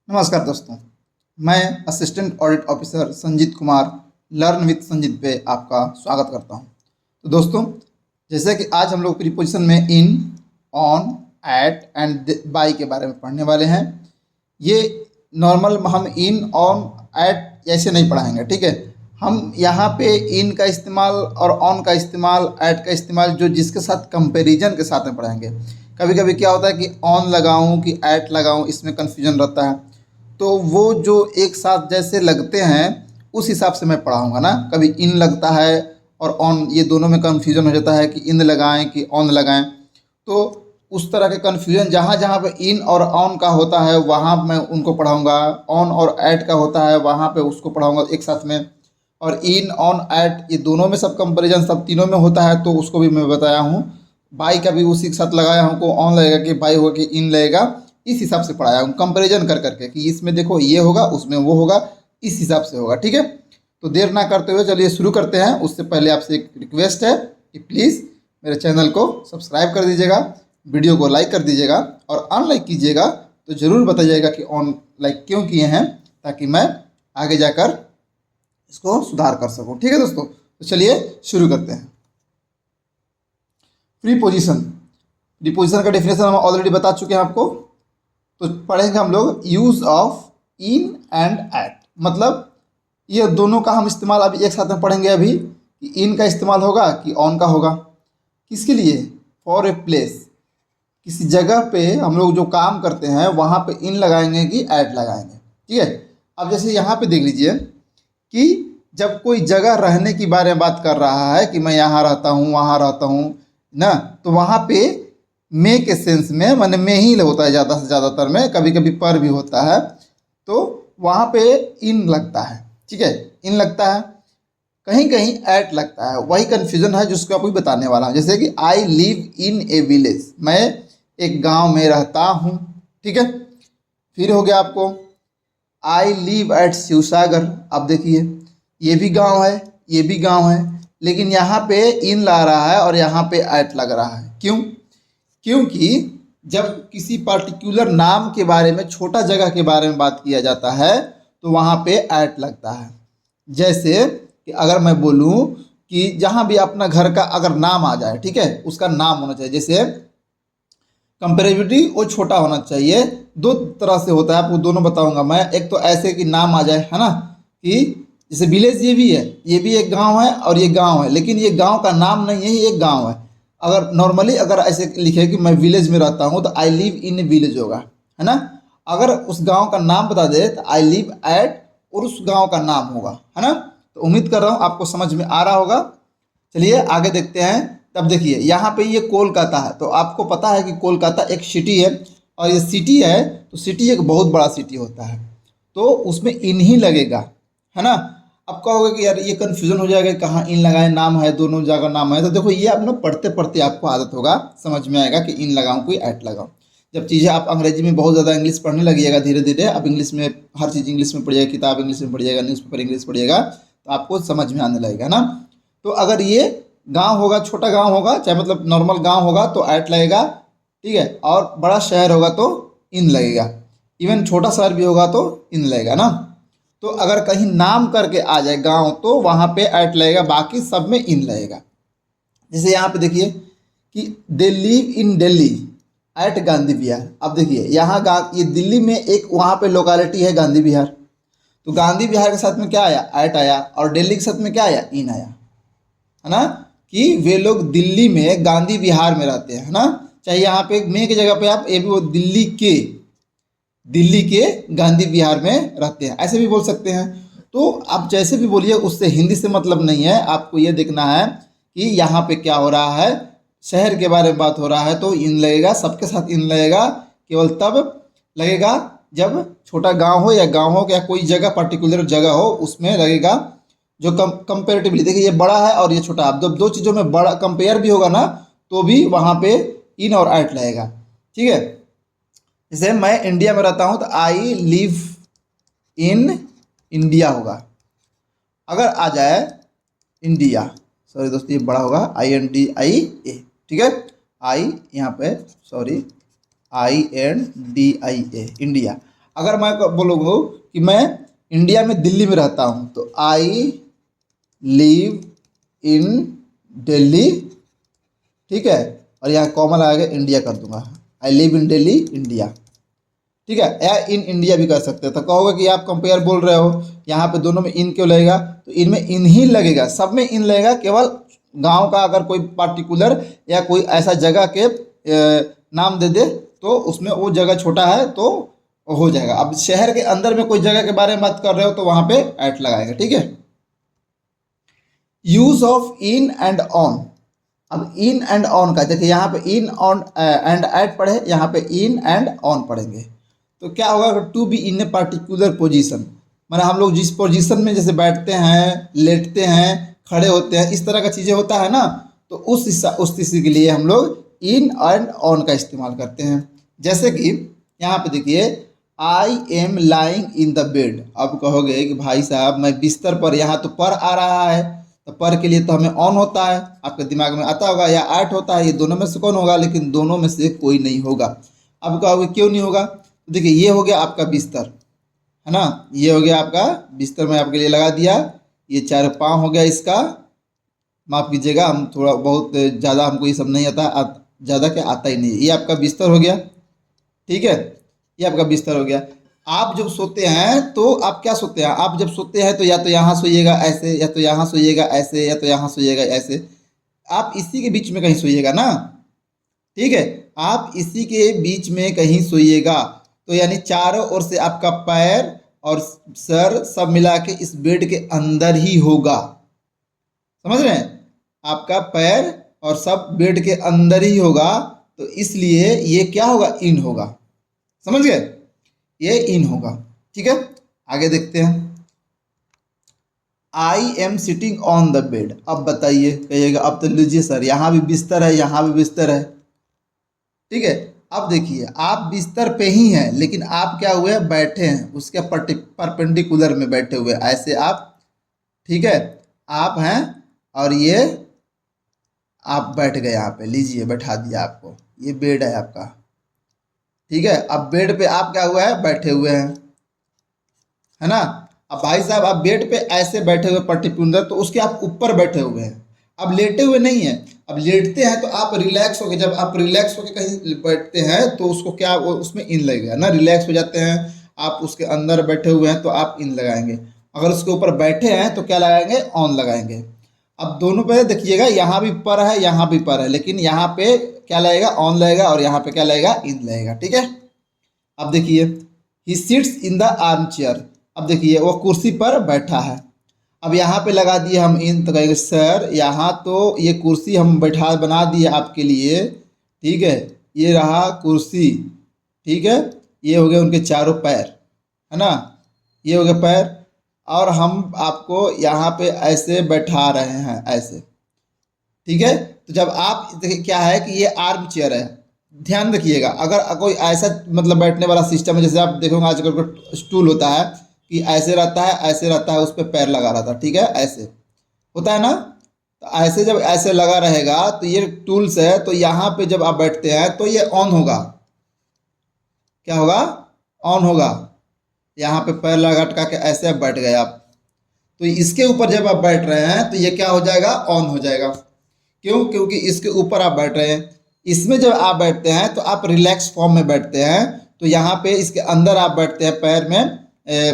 नमस्कार दोस्तों, मैं assistant audit officer Sanjeet Kumar learn with Sanjeet पे आपका स्वागत करता हूं। तो दोस्तों, जैसे कि आज हम लोग प्रीपोजिशन में इन, ऑन, एट एंड बाय के बारे में पढ़ने वाले हैं। ये नॉर्मल हम इन, ऑन, एट ऐसे नहीं पढ़ाएंगे, ठीक है। हम यहाँ पे इन का इस्तेमाल और ऑन का इस्तेमाल, एट का इस्तेमाल जो जिसके साथ कंपैरिजन के साथ में पढ़ाएंगे। कभी कभी क्या होता है कि ऑन लगाऊं कि एट लगाऊं, इसमें कन्फ्यूजन रहता है। तो वो जो एक साथ जैसे लगते हैं उस हिसाब से मैं पढ़ाऊँगा ना। कभी इन लगता है और ऑन, ये दोनों में कन्फ्यूजन हो जाता है कि इन लगाएं कि ऑन लगाएं। तो उस तरह के कन्फ्यूजन जहाँ जहाँ पे इन और ऑन का होता है वहाँ मैं उनको पढ़ाऊँगा। ऑन और ऐट का होता है वहाँ पे उसको पढ़ाऊँगा एक साथ में। और इन, ऑन, ऐट ये दोनों में सब कंपेरिजन सब तीनों में होता है तो उसको भी मैं बताया हूँ। बाई का भी उसी के साथ लगाया हूँ को ऑन लगेगा कि बाई होगा कि इन लगेगा, इस हिसाब से पढ़ाया हूँ कंपैरिजन कर करके कि इसमें देखो ये होगा उसमें वो होगा, इस हिसाब से होगा, ठीक है। तो देर ना करते हुए चलिए शुरू करते हैं। उससे पहले आपसे एक रिक्वेस्ट है कि प्लीज़ मेरे चैनल को सब्सक्राइब कर दीजिएगा, वीडियो को लाइक कर दीजिएगा और अनलाइक कीजिएगा तो ज़रूर बताइएगा कि ऑन लाइक क्यों किए हैं, ताकि मैं आगे जाकर इसको सुधार कर सकूँ, ठीक है दोस्तों। तो चलिए शुरू करते हैं। प्रीपोजिशन, प्रीपोजिशन का डेफिनेशन हम ऑलरेडी बता चुके हैं आपको। तो पढ़ेंगे हम लोग use of in and at, मतलब ये दोनों का हम इस्तेमाल अभी एक साथ में पढ़ेंगे अभी कि इन का इस्तेमाल होगा कि ऑन का होगा। किसके लिए? फॉर ए प्लेस, किसी जगह पे हम लोग जो काम करते हैं वहाँ पे इन लगाएंगे कि ऐट लगाएंगे, ठीक है। अब जैसे यहाँ पे देख लीजिए कि जब कोई जगह रहने की बारे में बात कर रहा है कि मैं यहाँ रहता हूँ वहाँ रहता हूँ ना, तो वहाँ पे मे के सेंस में माने में ही होता है ज़्यादा से ज़्यादातर में, कभी कभी पर भी होता है, तो वहाँ पे इन लगता है, ठीक है, इन लगता है। कहीं कहीं ऐट लगता है, वही कन्फ्यूजन है जिसको आपको बताने वाला हूँ। जैसे कि I live in A village, मैं एक गांव में रहता हूँ, ठीक है। फिर हो गया आपको आई लिव एट शिवसागर। अब देखिए ये भी गांव है, ये भी गांव है, लेकिन यहाँ पे इन ला रहा है और यहाँ पे ऐट लग रहा है। क्यों? क्योंकि जब किसी पर्टिकुलर नाम के बारे में, छोटा जगह के बारे में बात किया जाता है तो वहाँ पे ऐट लगता है। जैसे कि अगर मैं बोलूँ कि जहाँ भी अपना घर का अगर नाम आ जाए, ठीक है, उसका नाम होना चाहिए। जैसे कंपेरेबिलिटी वो छोटा होना चाहिए। दो तरह से होता है, आपको दोनों बताऊंगा मैं। एक तो ऐसे कि नाम आ जाए, है ना, कि जैसे विलेज ये भी है, ये भी एक गांव है और ये गांव है, लेकिन ये गांव का नाम नहीं है, ये एक गांव है। अगर नॉर्मली अगर ऐसे लिखे कि मैं विलेज में रहता हूँ तो I live in A village होगा, है ना। अगर उस गांव का नाम बता दे तो आई लिव एट और उस गांव का नाम होगा, है ना। तो उम्मीद कर रहा हूँ आपको समझ में आ रहा होगा। चलिए आगे देखते हैं। तब देखिए यहाँ पे ये कोलकाता है, तो आपको पता है कि कोलकाता एक सिटी है और ये सिटी है तो सिटी एक बहुत बड़ा सिटी होता है, तो उसमें इन ही लगेगा, है ना। अब कहोगे कि यार ये कन्फ्यूजन हो जाएगा, कहाँ इन लगाए, नाम है, दोनों जगह नाम है। तो देखो ये आप ना पढ़ते पढ़ते आपको आदत होगा, समझ में आएगा कि इन लगाऊं कोई ऐट लगाऊं। जब चीज़ें आप अंग्रेजी में बहुत ज़्यादा इंग्लिश पढ़ने लगिएगा धीरे धीरे, अब इंग्लिश में हर चीज़ इंग्लिश में पढ़िएगा, किताब इंग्लिश में पढ़िएगा, न्यूज़पेपर इंग्लिश पढ़िएगा, तो आपको समझ में आने लगेगा ना। तो अगर ये गांव होगा, छोटा गांव होगा, चाहे मतलब नॉर्मल गांव होगा तो ऐट लगेगा, ठीक है। और बड़ा शहर होगा तो इन लगेगा, इवन छोटा शहर भी होगा तो इन लगेगा ना। तो अगर कहीं नाम करके आ जाए गांव तो वहाँ पे ऐट लगेगा, बाकी सब में इन लगेगा। जैसे यहाँ पे देखिए कि they live in Delhi at Gandhi Vihar. अब देखिए यहाँ ये दिल्ली में एक वहाँ पे लोकेलिटी है गांधी विहार, तो गांधी विहार के साथ में क्या आया? ऐट आया। और दिल्ली के साथ में क्या आया? इन आया, है ना। कि वे लोग दिल्ली में गांधी विहार में रहते हैं, है ना। चाहे यहाँ पे मे की जगह पे आप ये भी वो दिल्ली के गांधी विहार में रहते हैं, ऐसे भी बोल सकते हैं। तो आप जैसे भी बोलिए, उससे हिंदी से मतलब नहीं है। आपको ये देखना है कि यहाँ पे क्या हो रहा है, शहर के बारे में बात हो रहा है तो इन लगेगा, सबके साथ इन लगेगा। केवल तब लगेगा जब छोटा गांव हो या गांव हो या कोई जगह पर्टिकुलर जगह हो, उसमें लगेगा। जो कंपेरेटिवली देखिए ये बड़ा है और ये छोटा, अब जब दो चीज़ों में बड़ा कंपेयर भी होगा ना तो भी वहाँ पे इन और ऐट लगेगा, ठीक है। जैसे मैं इंडिया में रहता हूँ तो आई लिव इन इंडिया होगा। अगर आ जाए इंडिया, सॉरी दोस्तों ये बड़ा होगा, INDIA, ठीक है। आई यहाँ पे सॉरी INDIA इंडिया। अगर मैं बोलूँगा कि मैं इंडिया में दिल्ली में रहता हूँ तो आई लिव इन दिल्ली, ठीक है, और यहाँ कॉमन आएगा इंडिया कर दूंगा, I live in Delhi India, ठीक है, या इन इंडिया भी कर सकते हैं। तो कहोगे कि आप कंपेयर बोल रहे हो, यहाँ पे दोनों में इन क्यों लगेगा, तो इनमें इन ही लगेगा, सब में इन लगेगा, केवल गांव का अगर कोई पार्टिकुलर या कोई ऐसा जगह के नाम दे दे तो उसमें वो जगह छोटा है तो हो जाएगा। अब शहर के अंदर में कोई जगह के बारे में बात कर रहे हो तो वहाँ पे एट लगाएगा, ठीक है। Use of in and on, अब इन एंड ऑन का देखिए यहाँ पे इन ऑन एंड एट पढ़े, यहाँ पे इन एंड ऑन पढ़ेंगे तो क्या होगा, to be in a particular position, माना हम लोग जिस पोजीशन में जैसे बैठते हैं, लेटते हैं, खड़े होते हैं, इस तरह का चीज़ें होता है ना, तो उस चीज़ के लिए हम लोग इन एंड ऑन का इस्तेमाल करते हैं। जैसे कि यहाँ पे देखिए I am lying in the bed, अब कहोगे कि भाई साहब मैं बिस्तर पर, यहाँ तो पर आ रहा है तो पर के लिए तो हमें ऑन होता है, आपके दिमाग में आता होगा, या एट होता है, ये दोनों में से कौन होगा, लेकिन दोनों में से कोई नहीं होगा। अब कहोगे क्यों नहीं होगा, तो देखिए ये हो गया आपका बिस्तर, है ना, ये हो गया आपका बिस्तर, मैं आपके लिए लगा दिया, ये चार पाँव हो गया इसका, माफ़ कीजिएगा हम थोड़ा बहुत ज़्यादा हमको ये सब नहीं आता, ज़्यादा क्या आता ही नहीं, ये आपका बिस्तर हो गया, ठीक है, ये आपका बिस्तर हो गया। आप जब सोते हैं तो आप क्या सोते हैं, आप जब सोते हैं तो या तो यहाँ सोइएगा ऐसे, या तो यहाँ सोइएगा ऐसे, या तो यहाँ सोइएगा ऐसे, आप इसी के बीच में कहीं सोइएगा ना, ठीक है, आप इसी के बीच में कहीं सोइएगा, तो यानी चारों ओर से आपका पैर और सर सब मिला के इस बेड के अंदर ही होगा, समझ रहे हैं, आपका पैर और सब बेड के अंदर ही होगा, तो इसलिए ये क्या होगा, इन होगा, समझ गए, ये इन होगा, ठीक है। आगे देखते हैं, I am sitting on the bed, अब बताइए, कहिएगा अब तो लीजिए सर यहाँ भी बिस्तर है, यहाँ भी बिस्तर है, ठीक है। अब देखिए आप बिस्तर पे ही हैं, लेकिन आप क्या हुए, बैठे हैं, उसके परपेंडिकुलर में बैठे हुए ऐसे आप, ठीक है, आप हैं और ये आप बैठ गए यहाँ पे, लीजिए बैठा दिया आपको, ये बेड है आपका, ठीक है। अब बेड पे आप क्या हुआ है, बैठे हुए हैं, है ना। अब भाई साहब आप बेड पे ऐसे बैठे हुए पर्टिकुलर, तो उसके आप ऊपर बैठे हुए हैं, अब लेटे हुए नहीं है। अब लेटते हैं तो आप रिलैक्स होके, जब आप रिलैक्स होके कहीं बैठते हैं तो उसको क्या, वो उसमें इन लगेगा ना, रिलैक्स हो जाते हैं, आप उसके अंदर बैठे हुए हैं तो आप इन लगाएंगे, अगर उसके ऊपर बैठे हैं तो क्या लगाएंगे, ऑन लगाएंगे। अब दोनों पे देखिएगा, यहाँ भी पर है, यहाँ भी पर है, लेकिन यहाँ पे क्या लगेगा, ऑन लगेगा, और यहाँ पे क्या लगेगा, इन लगेगा, ठीक है। अब देखिए he sits in the arm chair, अब देखिए वो कुर्सी पर बैठा है, अब यहाँ पे लगा दिए हम इन, तो कहेंगे सर यहाँ तो ये कुर्सी हम बैठा बना दिए आपके लिए, ठीक है, ये रहा कुर्सी, ठीक है, ये हो गए उनके चारों पैर, है ना, ये हो गए पैर, और हम आपको यहाँ पे ऐसे बैठा रहे हैं ऐसे, ठीक है। तो जब आप देखिए क्या है कि ये आर्म चेयर है, ध्यान रखिएगा, अगर कोई ऐसा मतलब बैठने वाला सिस्टम है, जैसे आप देखोगे आजकल को स्टूल होता है कि ऐसे रहता है, ऐसे रहता है, उस पर पैर लगा रहता है, ठीक है, ऐसे होता है ना, तो ऐसे जब ऐसे लगा रहेगा तो ये टूल्स है, तो यहाँ पे जब आप बैठते हैं तो ये ऑन होगा, क्या होगा, ऑन होगा, यहाँ पे पैर लगा टका के ऐसे आप बैठ गए आप, तो इसके ऊपर जब आप बैठ रहे हैं तो ये क्या हो जाएगा, ऑन हो जाएगा, क्यों, क्योंकि इसके ऊपर आप बैठ रहे हैं। इसमें जब आप बैठते हैं तो आप रिलैक्स फॉर्म में बैठते हैं, तो यहाँ पे इसके अंदर आप बैठते हैं पैर में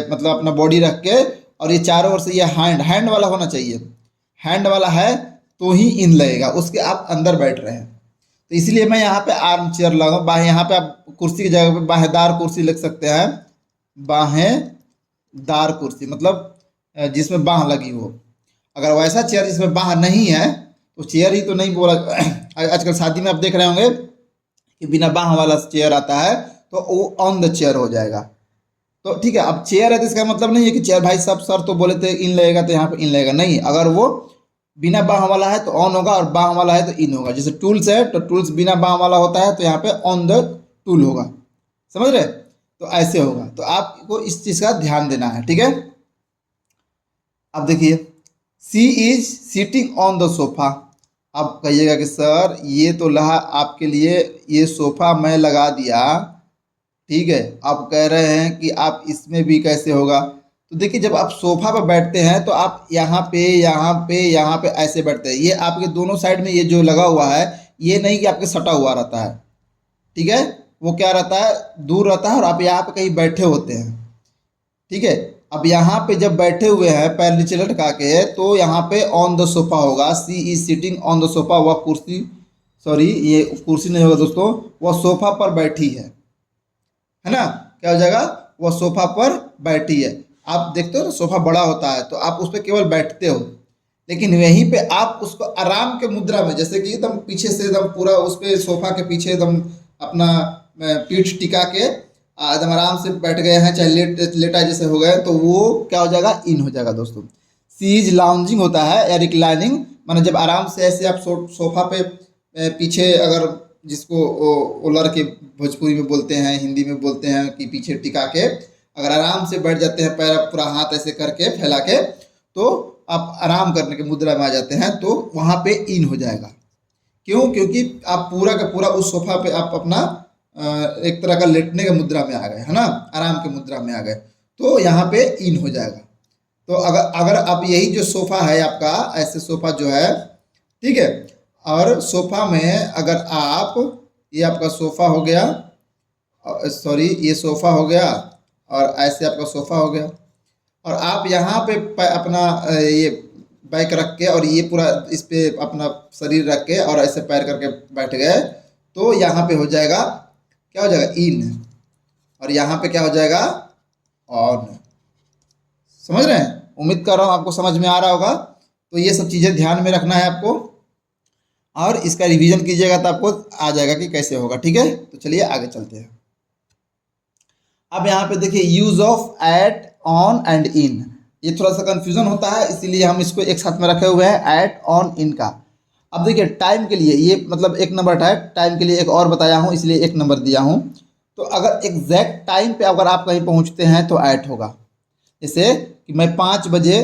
मतलब अपना बॉडी रख के, और ये चारों ओर से ये हैंड वाला होना चाहिए, हैंड वाला है तो ही इन लगेगा, उसके आप अंदर बैठ रहे हैं, तो इसलिए मैं यहाँ पे आर्म चेयर लगाऊँ, बाहें यहाँ पे आप कुर्सी की जगह पे बाहेंदार कुर्सी लिख सकते हैं, बाहेंदार कुर्सी मतलब जिसमें बाह लगी हो। अगर वैसा चेयर जिसमें बाह नहीं है तो चेयर ही तो नहीं बोला आजकल शादी में आप देख रहे होंगे कि बिना बाह वाला चेयर आता है, तो वो ऑन द चेयर हो जाएगा, तो ठीक है। अब चेयर है तो इसका मतलब नहीं है कि चेयर, भाई सब सर तो बोले थे इन लगेगा तो यहाँ पे इन लगेगा, नहीं, अगर वो बिना बाह वाला है तो ऑन होगा, और बाह वाला है तो इन होगा। जैसे टूल्स है तो टूल्स बिना बाह वाला होता है तो यहाँ पे ऑन द टूल होगा, समझ रहे, तो ऐसे होगा, तो आपको इस चीज़ का ध्यान देना है, ठीक है। अब देखिए she is sitting on the sofa, अब कहिएगा कि सर ये तो लहा आपके लिए ये सोफ़ा मैं लगा दिया, ठीक है। आप कह रहे हैं कि आप इसमें भी कैसे होगा, तो देखिए जब आप सोफा पर बैठते हैं तो आप यहाँ पे यहाँ पे यहाँ पे ऐसे बैठते हैं। ये आपके दोनों साइड में ये जो लगा हुआ है, ये नहीं कि आपके सटा हुआ रहता है, ठीक है। वो क्या रहता है, दूर रहता है और आप यहाँ पे कहीं बैठे होते हैं, ठीक है। अब यहाँ पे जब बैठे हुए हैं पैर नीचे लटका के, तो यहाँ पे ऑन द सोफा होगा, she is sitting on the sofa. वह कुर्सी, सॉरी ये कुर्सी नहीं होगा दोस्तों, वह सोफा पर बैठी है ना। क्या हो जाएगा, वह सोफा पर बैठी है। आप देखते हो ना सोफा बड़ा होता है तो आप उस पर केवल बैठते हो, लेकिन वहीं पे आप उसको आराम के मुद्रा में, जैसे कि एकदम पीछे से एकदम पूरा उस पे सोफा के पीछे एकदम अपना पीठ टिका के एकदम आराम से बैठ गए हैं, चाहे लेटा जैसे हो गए, तो वो क्या हो जाएगा, इन हो जाएगा दोस्तों। सीज लाउंजिंग होता है या रिक्लाइनिंग, माने जब आराम से ऐसे आप सोफा पे पीछे, अगर जिसको ओलर के भोजपुरी में बोलते हैं, हिंदी में बोलते हैं कि पीछे टिका के अगर आराम से बैठ जाते हैं, पैर पूरा हाथ ऐसे करके फैला के, तो आप आराम करने के मुद्रा में आ जाते हैं, तो वहाँ पे इन हो जाएगा। क्यों, क्योंकि आप पूरा का पूरा उस सोफा पे आप अपना एक तरह का लेटने के मुद्रा में आ गए, है ना, आराम के मुद्रा में आ गए, तो यहाँ पे इन हो जाएगा। तो अगर अगर आप यही जो सोफा है आपका, ऐसे सोफा जो है, ठीक है, और सोफा में अगर आप, ये आपका सोफा हो गया, सॉरी ये सोफा हो गया, और ऐसे आपका सोफा हो गया, और आप यहाँ पे अपना ये बैक रख के और ये पूरा इस पे अपना शरीर रख के और ऐसे पैर करके बैठ गए, तो यहाँ पे हो जाएगा, क्या हो जाएगा, इन, और यहाँ पे क्या हो जाएगा, ऑन। समझ रहे हैं, उम्मीद कर रहा हूँ आपको समझ में आ रहा होगा। तो ये सब चीज़ें ध्यान में रखना है आपको, और इसका रिवीजन कीजिएगा तो आपको आ जाएगा कि कैसे होगा, ठीक है। तो चलिए आगे चलते हैं। अब यहाँ पे देखिए use of at, on and in, ये थोड़ा सा कंफ्यूजन होता है, इसीलिए हम इसको एक साथ में रखे हुए हैं, एट, ऑन, इन का। अब देखिए टाइम के लिए ये मतलब एक नंबर है, टाइम के लिए एक और बताया हूँ इसलिए एक नंबर दिया हूँ। तो अगर एग्जैक्ट टाइम पे अगर आप कहीं पहुँचते हैं तो ऐट होगा। जैसे कि मैं 5 बजे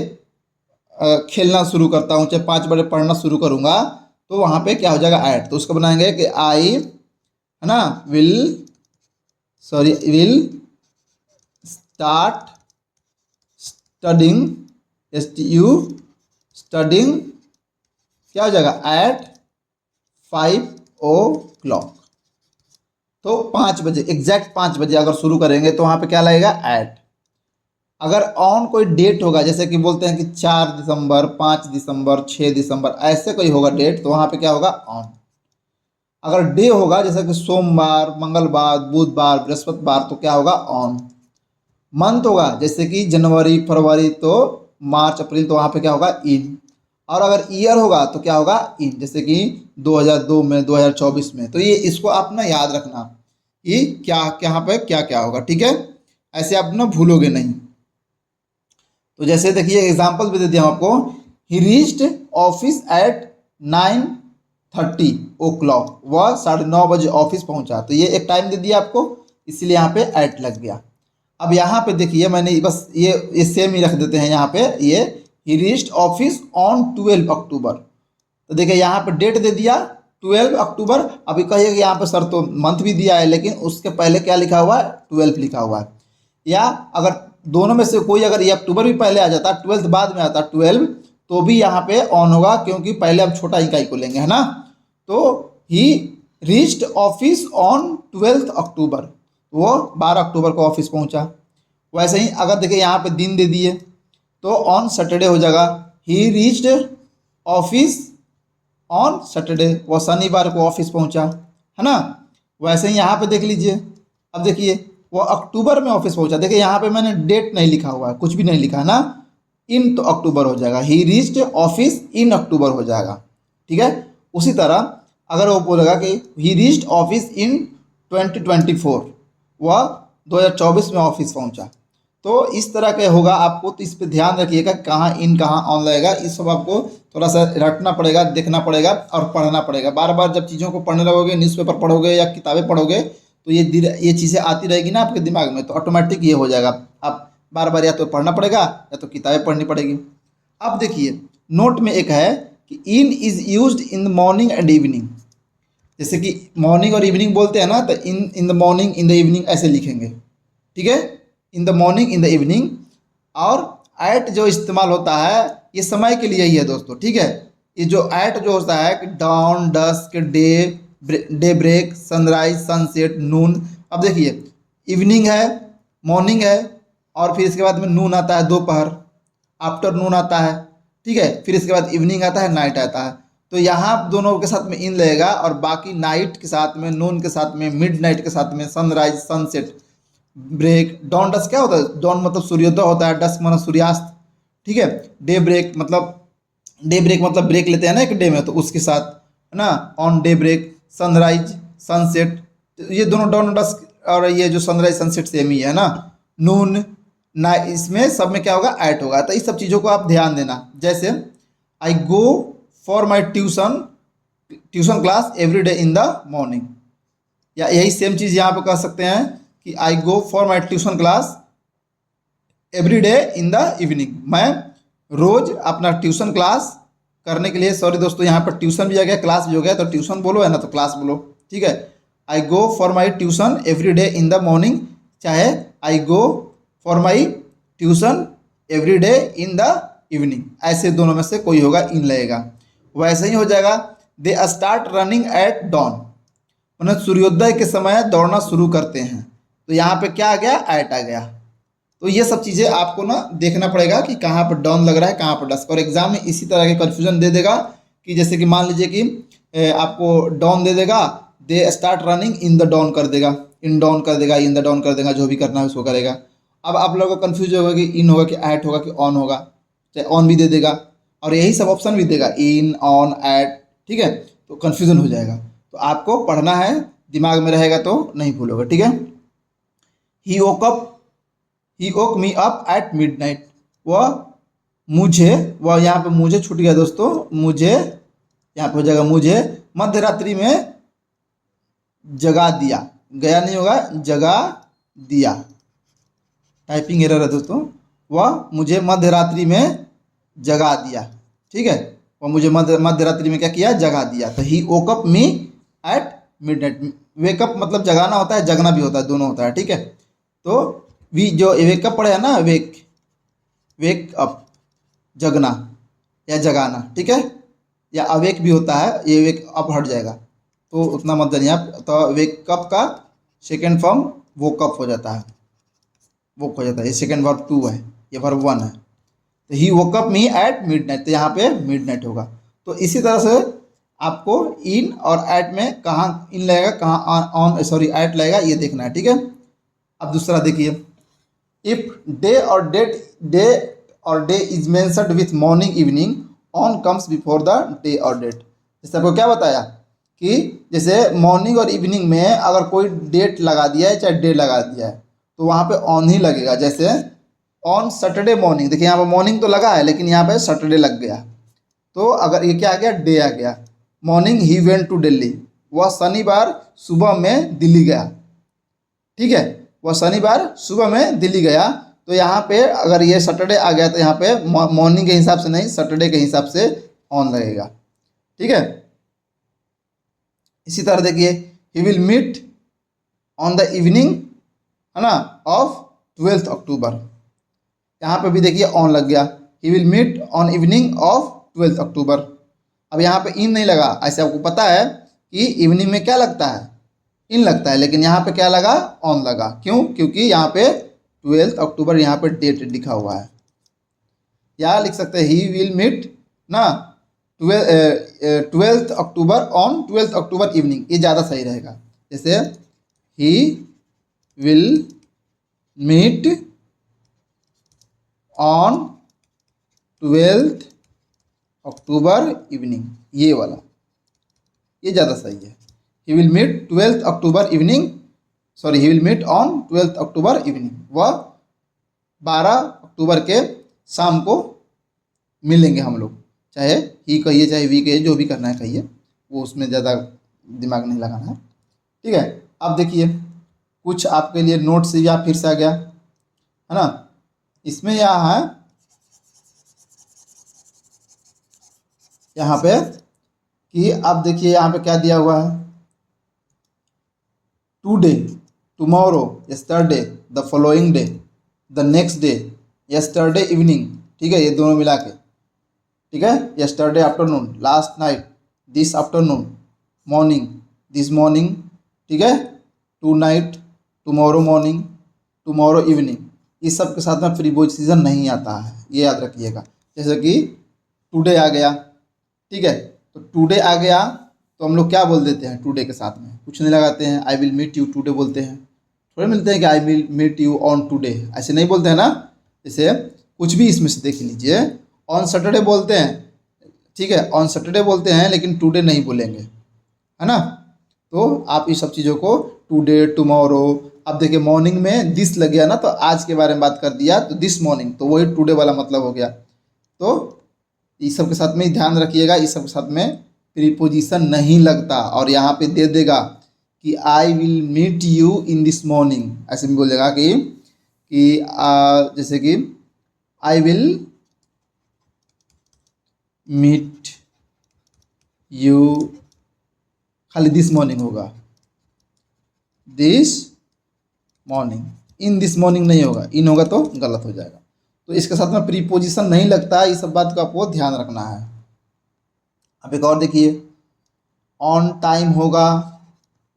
खेलना शुरू करता हूँ, चाहे 5 बजे पढ़ना शुरू करूँगा, तो वहाँ पे क्या हो जाएगा, ऐट। तो उसको बनाएंगे कि आई, है ना, विल स्टार्ट स्टडिंग, स्टडिंग, क्या हो जाएगा, एट 5 o'clock। तो 5 बजे, एग्जैक्ट 5 बजे अगर शुरू करेंगे तो वहाँ पे क्या लगेगा, एट। अगर ऑन कोई डेट होगा, जैसे कि बोलते हैं कि 4 दिसंबर, 5 दिसंबर, 6 दिसंबर, ऐसे कोई होगा डेट, तो वहाँ पे क्या होगा, ऑन। अगर डे होगा, जैसे कि सोमवार, मंगलवार, बुधवार, बृहस्पतिवार, तो क्या होगा, ऑन। मंथ होगा, जैसे कि जनवरी, फरवरी, तो मार्च, अप्रैल, तो वहाँ पे क्या होगा, इन। और अगर ईयर होगा तो क्या होगा, इन, जैसे कि 2002 में, 2024 में। तो ये इसको आप ना याद रखना कि क्या यहाँ पे क्या क्या होगा, ठीक है, ऐसे आप ना भूलोगे नहीं। तो जैसे देखिए एग्जांपल भी दे दिया आपको, ही रीच्ड ऑफिस एट 9:30 o'clock, वह 9:30 बजे ऑफिस पहुंचा। तो ये एक टाइम दे दिया आपको, इसलिए यहाँ पे एट लग गया। अब यहाँ पे देखिए मैंने बस ये सेम ही रख देते हैं यहाँ पे, ये ही रीच्ड ऑफिस ऑन 12 अक्टूबर। तो देखिए यहाँ पे डेट दे दिया 12 अक्टूबर। अभी कहिए कि यहाँ पे सर तो मंथ भी दिया है, लेकिन उसके पहले क्या लिखा हुआ है, 12 लिखा हुआ है। या अगर दोनों में से कोई, अगर ये अक्टूबर भी पहले आ जाता, 12 बाद में आता 12, तो भी यहाँ पे ऑन होगा, क्योंकि पहले हम छोटा इकाई को लेंगे, है ना। तो ही रीच्ड ऑफिस ऑन 12 अक्टूबर, वो 12 अक्टूबर को ऑफिस पहुँचा। वैसे ही अगर देखिए यहाँ पे दिन दे दिए तो ऑन सैटरडे हो जाएगा, ही रीच्ड ऑफिस ऑन सैटरडे, वो शनिवार को ऑफिस पहुँचा, है ना। वैसे ही यहाँ पे देख लीजिए, अब देखिए वो अक्टूबर में ऑफिस पहुंचा। देखिए यहाँ पे मैंने डेट नहीं लिखा हुआ है, कुछ भी नहीं लिखा है ना, इन, तो अक्टूबर हो जाएगा, ही रीच्ड ऑफिस इन अक्टूबर हो जाएगा, ठीक है। उसी तरह अगर वो बोलेगा कि ही रीच्ड ऑफिस इन 2024, वह 2024 में ऑफिस पहुंचा, तो इस तरह के होगा आपको। तो इस पर ध्यान रखिएगा कहाँ इन कहाँ ऑन लगेगा, इस सब आपको थोड़ा सा रटना पड़ेगा, देखना पड़ेगा और पढ़ना पड़ेगा। बार बार जब चीज़ों को पढ़ने लगोगे, न्यूज़पेपर पढ़ोगे या किताबें पढ़ोगे, तो ये चीज़ें आती रहेगी ना आपके दिमाग में, तो ऑटोमेटिक ये हो जाएगा। आप बार बार या तो पढ़ना पड़ेगा या तो किताबें पढ़नी पड़ेगी। अब देखिए नोट में एक है कि in is used in the morning and evening. जैसे कि मॉर्निंग और इवनिंग बोलते हैं ना, तो in the morning, in the evening ऐसे लिखेंगे, ठीक है। In the morning, in the evening. और एट जो इस्तेमाल होता है ये समय के लिए ही है दोस्तों, ठीक है। ये जो एट जो होता है कि dawn, dusk, day break, sunrise, sunset, noon. अब देखिए इवनिंग है, मॉर्निंग है, और फिर इसके बाद में नून आता है, दोपहर, आफ्टरनून आता है, ठीक है। फिर इसके बाद इवनिंग आता है, नाइट आता है। तो यहाँ दोनों के साथ में इन लगेगा, और बाकी नाइट के साथ में, नून के साथ में, मिड नाइट के साथ में, sunrise, sunset, break, dawn dusk क्या होता है, डॉन मतलब सूर्योदय होता है, डस्क मतलब सूर्यास्त, ठीक है। डे ब्रेक मतलब, डे ब्रेक मतलब ब्रेक लेते हैं ना एक डे में, तो उसके साथ है ना, on day break, sunrise, sunset, ये दोनों डॉन डस्क और ये जो सनराइज सनसेट सेम ही है ना। नून ना, इसमें सब में क्या होगा, एट होगा। तो इस सब चीज़ों को आप ध्यान देना। जैसे I go for my tuition class every day in the morning, या यही सेम चीज़ यहाँ पे कह सकते हैं कि I go for my tuition class every day in the evening. मैं रोज अपना ट्यूशन क्लास करने के लिए, सॉरी दोस्तों यहाँ पर ट्यूशन भी आ गया, क्लास भी हो गया, तो ट्यूशन बोलो है ना, तो क्लास बोलो, ठीक है। I go for my tuition every day in the morning, चाहे I go for my tuition every day in the evening, ऐसे दोनों में से कोई होगा, इन लगेगा। वैसे ही हो जाएगा they start running at dawn, मतलब सूर्योदय के समय दौड़ना शुरू करते हैं। तो यहाँ पे क्या आ गया, एट आ गया। तो ये सब चीज़ें आपको ना देखना पड़ेगा कि कहाँ पर डॉन लग रहा है, कहाँ पर डस्क। और एग्जाम में इसी तरह के कन्फ्यूजन दे देगा कि जैसे कि मान लीजिए कि आपको डॉन दे देगा, they start running in the dawn कर देगा, इन डॉन कर देगा, इन द डॉन कर देगा, जो भी करना है उसको करेगा। अब आप लोगों को कन्फ्यूज होगा कि इन होगा कि ऐट होगा कि ऑन होगा, चाहे ऑन भी दे देगा, और यही सब ऑप्शन भी देगा, इन, ऑन, ऐट, ठीक है। तो कन्फ्यूजन हो जाएगा। तो आपको पढ़ना है, दिमाग में रहेगा तो नहीं भूलोगे, ठीक है। He woke up, he woke me up at midnight, वह मुझे, वह यहाँ पे मुझे छूट गया दोस्तों, मुझे यहाँ पे हो जाएगा मुझे मध्य रात्रि में जगा दिया, गया नहीं होगा, जगा दिया, टाइपिंग एरर है दोस्तों। वह मुझे मध्य रात्रि में जगा दिया, ठीक है। वह मुझे मध्य रात्रि में क्या किया, जगा दिया। तो he woke up me at midnight, wake up मतलब जगाना होता है, जगना भी होता है, दोनों होता है, ठीक है। तो वी जो वेकअप पढ़े है ना, वेक अप, जगना या जगाना, ठीक है। या अवेक भी होता है, ये वेक अप हट जाएगा, तो उतना मत जानिए आप। तो वेकअप का सेकेंड फॉर्म वोकअप हो जाता है, वोक हो जाता है। ये सेकेंड वर्ब 2 है, ये वर्ब 1 है। तो ही वोकअप मी एट मिडनाइट, तो यहाँ पे मिडनाइट होगा। तो इसी तरह से आपको इन और एट में कहाँ इन लगेगा, कहाँ ऑन, सॉरी एट लगेगा, ये देखना है, ठीक है। अब दूसरा देखिए, if day is mentioned with morning evening, on comes before the day और डेट। जैसे आपको क्या बताया कि जैसे मॉर्निंग और इवनिंग में अगर कोई डेट लगा दिया है, चाहे डे लगा दिया है, तो वहाँ पे ऑन ही लगेगा। जैसे ऑन सैटरडे मॉर्निंग, देखिए यहाँ पे मॉर्निंग तो लगा है, लेकिन यहाँ पे सैटरडे लग गया, तो अगर ये क्या आ गया, डे आ गया। Morning he went to Delhi, वह शनिवार सुबह में दिल्ली गया, ठीक है। वह शनिवार सुबह में दिल्ली गया। तो यहाँ पे अगर ये सैटरडे आ गया, तो यहाँ पे मॉर्निंग के हिसाब से नहीं, सैटरडे के हिसाब से ऑन लगेगा, ठीक है। इसी तरह देखिए, he will meet on the evening, है ना, ऑफ 12 अक्टूबर, यहाँ पे भी देखिए ऑन लग गया। He will meet on evening of 12 October. अब यहाँ पे इन नहीं लगा, ऐसे आपको पता है कि इवनिंग में क्या लगता है, इन लगता है, लेकिन यहाँ पे क्या लगा, ऑन लगा। क्यों, क्योंकि यहाँ पे 12 अक्टूबर यहाँ पे डेट लिखा हुआ है। या लिख सकते हैं ही विल मीट ना 12 अक्टूबर ऑन 12 अक्टूबर इवनिंग, ये ज़्यादा सही रहेगा। जैसे he will meet on 12 October evening, ये वाला, ये ज़्यादा सही है। He will meet 12 October evening, sorry he will meet on 12 October evening, वह 12 अक्टूबर के शाम को मिलेंगे हम लोग। चाहे ही कहिए, चाहे वी कहिए, जो भी करना है कहिए, वो उसमें ज़्यादा दिमाग नहीं लगाना है, ठीक है। अब देखिए कुछ आपके लिए नोट्स या फिर से आ गया, है ना। इसमें यहाँ है, यहाँ पे कि आप देखिए यहाँ पे क्या दिया हुआ है, today, tomorrow, yesterday, the following day, the next day, yesterday evening, ठीक है, ये दोनों मिला के, ठीक है, yesterday afternoon, last night, this afternoon, morning, this morning, ठीक है, tonight, tomorrow morning, tomorrow evening, इस सब के साथ में प्रीपोजिशन नहीं आता है, ये याद रखिएगा। जैसे कि टुडे आ गया, ठीक है, तो टुडे आ गया तो हम लोग क्या बोल देते हैं टुडे के साथ में, कुछ नहीं लगाते हैं, I will meet you today बोलते हैं, थोड़े मिलते हैं कि I will meet you on today, ऐसे नहीं बोलते हैं ना। जैसे कुछ भी इसमें से देख लीजिए, ऑन सैटरडे बोलते हैं, ठीक है, ऑन सैटरडे बोलते हैं लेकिन टुडे नहीं बोलेंगे, है ना। तो आप इस सब चीज़ों को टुडे, टुमारो, अब देखिए मॉर्निंग में दिस लग गया ना, तो आज के बारे में बात कर दिया, तो दिस मॉर्निंग, तो वही टुडे वाला मतलब हो गया। तो इस सब के साथ में ध्यान रखिएगा, इस सब के साथ में प्रीपोजिशन नहीं लगता, और यहाँ पे दे देगा कि I will meet you in this morning, ऐसे भी बोलेगा कि जैसे कि आई विल मीट यू, खाली दिस मॉर्निंग होगा, this morning, in this morning नहीं होगा, इन होगा तो गलत हो जाएगा। तो इसके साथ में प्रीपोजिशन नहीं लगता, इस सब बात का आपको ध्यान रखना है। अब एक और देखिए, ऑन टाइम होगा,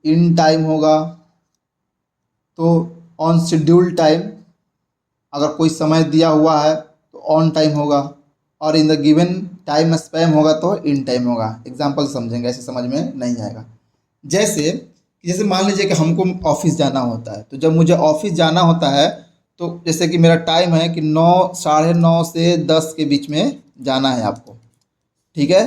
इन टाइम होगा, तो ऑन शेड्यूल टाइम, अगर कोई समय दिया हुआ है तो ऑन टाइम होगा, और in the given time spam होगा तो इन टाइम होगा। एग्जाम्पल समझेंगे, ऐसे समझ में नहीं आएगा। जैसे मान लीजिए कि हमको ऑफिस जाना होता है, तो जब मुझे ऑफिस जाना होता है, तो जैसे कि मेरा टाइम है कि 9, 9:30 से 10 के बीच में जाना है आपको, ठीक है,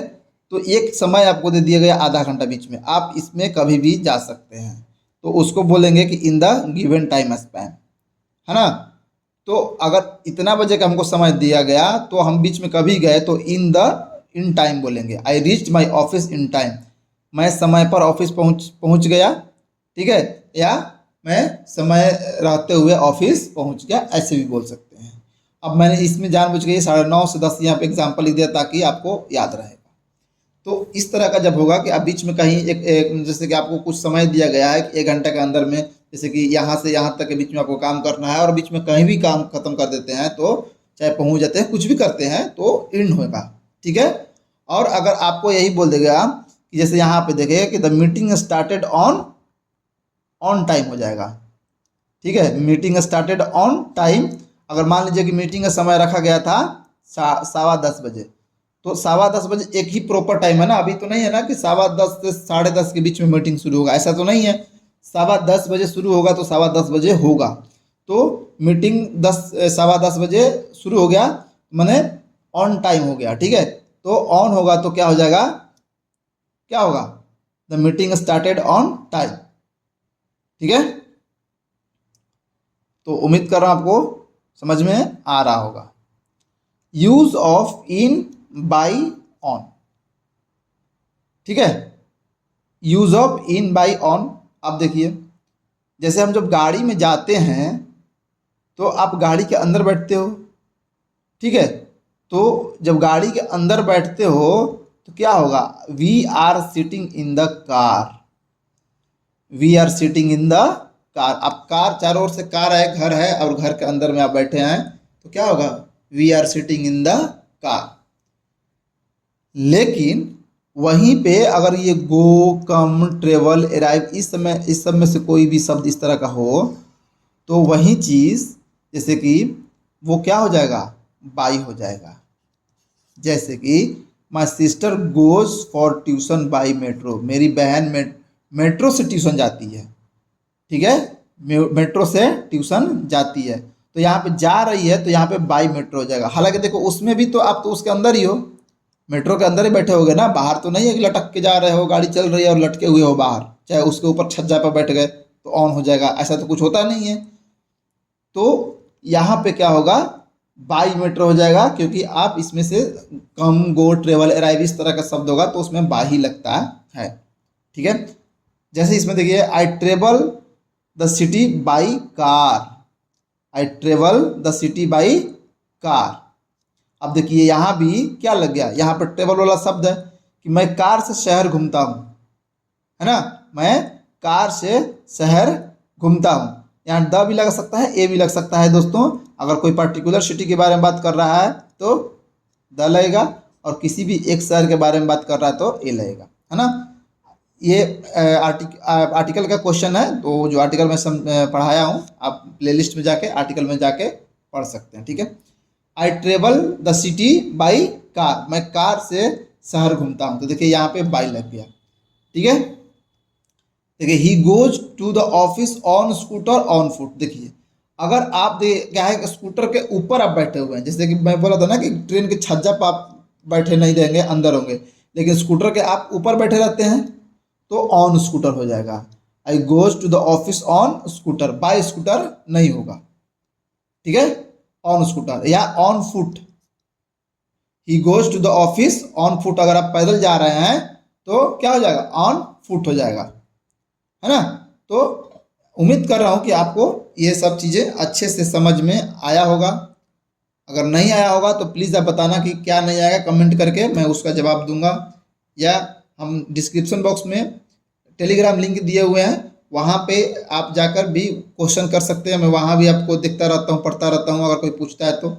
तो एक समय आपको दे दिया गया आधा घंटा बीच में, आप इसमें कभी भी जा सकते हैं, तो उसको बोलेंगे कि in the given time span, है ना। तो अगर इतना बजे का हमको समय दिया गया तो हम बीच में कभी गए तो इन टाइम बोलेंगे, I reached my office in time, मैं समय पर ऑफिस पहुंच गया, ठीक है, या मैं समय रहते हुए ऑफिस पहुंच गया, ऐसे भी बोल सकते हैं। अब मैंने इसमें जानबूझ के 9:30 से 10 यहाँ पे एग्जाम्पल लिख दिया ताकि आपको याद रहेगा। तो इस तरह का जब होगा कि आप बीच में कहीं एक जैसे कि आपको कुछ समय दिया गया है कि 1 घंटे के अंदर में, जैसे कि यहाँ से यहाँ तक के बीच में आपको काम करना है, और बीच में कहीं भी काम खत्म कर देते हैं, तो चाहे पहुँच जाते हैं, कुछ भी करते हैं, तो इन होगा, ठीक है। और अगर आपको यही बोल देगा कि जैसे यहाँ पे देखिए कि the meeting started on time हो जाएगा, ठीक है, मीटिंग स्टार्टेड ऑन टाइम। अगर मान लीजिए कि मीटिंग का समय रखा गया था 10:15 बजे, तो 10:15 बजे एक ही प्रॉपर टाइम है ना, अभी तो नहीं है ना कि 10:15 से 10:30 के बीच में मीटिंग शुरू होगा, ऐसा तो नहीं है। 10:15 बजे शुरू होगा तो 10:15 बजे होगा, तो मीटिंग 10:15 बजे शुरू हो गया, मैंने ऑन टाइम हो गया, ठीक है। तो ऑन होगा तो क्या हो जाएगा, क्या होगा, the meeting started on time, ठीक है। तो उम्मीद कर रहा हूं आपको समझ में आ रहा होगा। Use of in, by, on, ठीक है, use of in, by, on. अब देखिए, जैसे हम जब गाड़ी में जाते हैं तो आप गाड़ी के अंदर बैठते हो, ठीक है, तो जब गाड़ी के अंदर बैठते हो तो क्या होगा, we are sitting in the car, we are sitting in the car. अब कार, चारों ओर से कार है, घर है, और घर के अंदर में आप बैठे हैं, तो क्या होगा, we are sitting in the car. लेकिन वहीं पे अगर ये गो, कम, ट्रेवल, अराइव, इस सब में से कोई भी शब्द इस तरह का हो, तो वही चीज़ जैसे कि वो क्या हो जाएगा, बाई हो जाएगा। जैसे कि my sister goes for tuition by metro, मेरी बहन मेट्रो से ट्यूशन जाती है, ठीक है, मेट्रो से ट्यूशन जाती है, तो यहाँ पे जा रही है, तो यहाँ पे बाई मेट्रो हो जाएगा। हालांकि देखो उसमें भी तो आप तो उसके अंदर ही हो, मेट्रो के अंदर ही बैठे होगे ना, बाहर तो नहीं है कि लटक के जा रहे हो, गाड़ी चल रही है और लटके हुए हो बाहर, चाहे उसके ऊपर छज्जा पर बैठ गए तो ऑन हो जाएगा, ऐसा तो कुछ होता नहीं है। तो यहाँ पे क्या होगा, बाई मेट्रो हो जाएगा, क्योंकि आप इसमें से कम, गो, ट्रेवल, अराइव इस तरह का शब्द होगा तो उसमें बाई ही लगता है, ठीक है। जैसे इसमें देखिए, I travel the city by car, I travel the city by car. अब देखिए यहाँ भी क्या लग गया, यहाँ पर ट्रेवल वाला शब्द है कि मैं कार से शहर घूमता हूँ, है ना, मैं कार से शहर घूमता हूँ। यहाँ द भी लग सकता है, ए भी लग सकता है दोस्तों। अगर कोई पर्टिकुलर सिटी के बारे में बात कर रहा है तो द लगेगा, और किसी भी एक शहर के बारे में बात कर रहा है तो ए लगेगा, है ना। ये आर्टिकल का क्वेश्चन है, तो जो आर्टिकल मैं पढ़ाया हूँ आप प्लेलिस्ट में जाके आर्टिकल में जाके पढ़ सकते हैं, ठीक है। I travel the city by car, मैं कार से शहर घूमता हूँ। तो देखिए यहाँ पे बाई लग गया, ठीक है। देखिए he goes to the office on scooter on foot. देखिए अगर आप क्या है स्कूटर के ऊपर आप बैठे हुए हैं, जैसे कि मैं बोला था ना कि ट्रेन के छज्जा पर आप बैठे नहीं रहेंगे, अंदर होंगे, लेकिन स्कूटर के आप ऊपर बैठे रहते हैं तो ऑन स्कूटर हो जाएगा। I goes to the office on scooter, by scooter नहीं होगा, ठीक है। ऑन स्कूटर या on foot. He goes to the office on foot, अगर आप पैदल जा रहे हैं तो क्या हो जाएगा, ऑन फुट हो जाएगा, है ना। तो उम्मीद कर रहा हूँ कि आपको ये सब चीज़ें अच्छे से समझ में आया होगा। अगर नहीं आया होगा तो प्लीज़ आप बताना कि क्या नहीं आएगा, कमेंट करके मैं उसका जवाब दूंगा, या हम डिस्क्रिप्शन बॉक्स में टेलीग्राम लिंक दिए हुए हैं, वहाँ पे आप जाकर भी क्वेश्चन कर सकते हैं। मैं वहाँ भी आपको देखता रहता हूँ, पढ़ता रहता हूँ, अगर कोई पूछता है तो।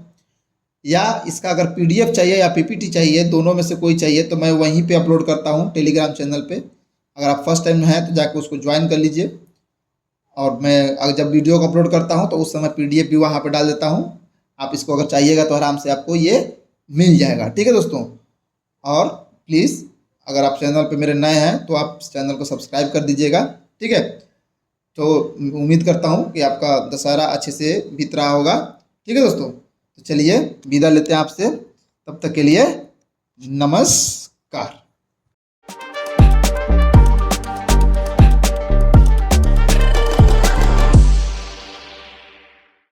या इसका अगर पीडीएफ चाहिए या पीपीटी चाहिए, दोनों में से कोई चाहिए, तो मैं वहीं पे अपलोड करता हूँ टेलीग्राम चैनल पे। अगर आप फर्स्ट टाइम में हैं तो जाकर उसको ज्वाइन कर लीजिए, और मैं अगर जब वीडियो को अपलोड करता हूँ तो उस समय पीडीएफ भी वहाँ पे डाल देता हूँ। आप इसको अगर चाहिएगा तो आराम से आपको ये मिल जाएगा, ठीक है दोस्तों। और प्लीज़ अगर आप चैनल पे मेरे नए हैं तो आप चैनल को सब्सक्राइब कर दीजिएगा, ठीक है। तो उम्मीद करता हूँ कि आपका दशहरा अच्छे से बीत रहा होगा, ठीक है दोस्तों। तो चलिए विदा लेते हैं आपसे, तब तक के लिए नमस्कार।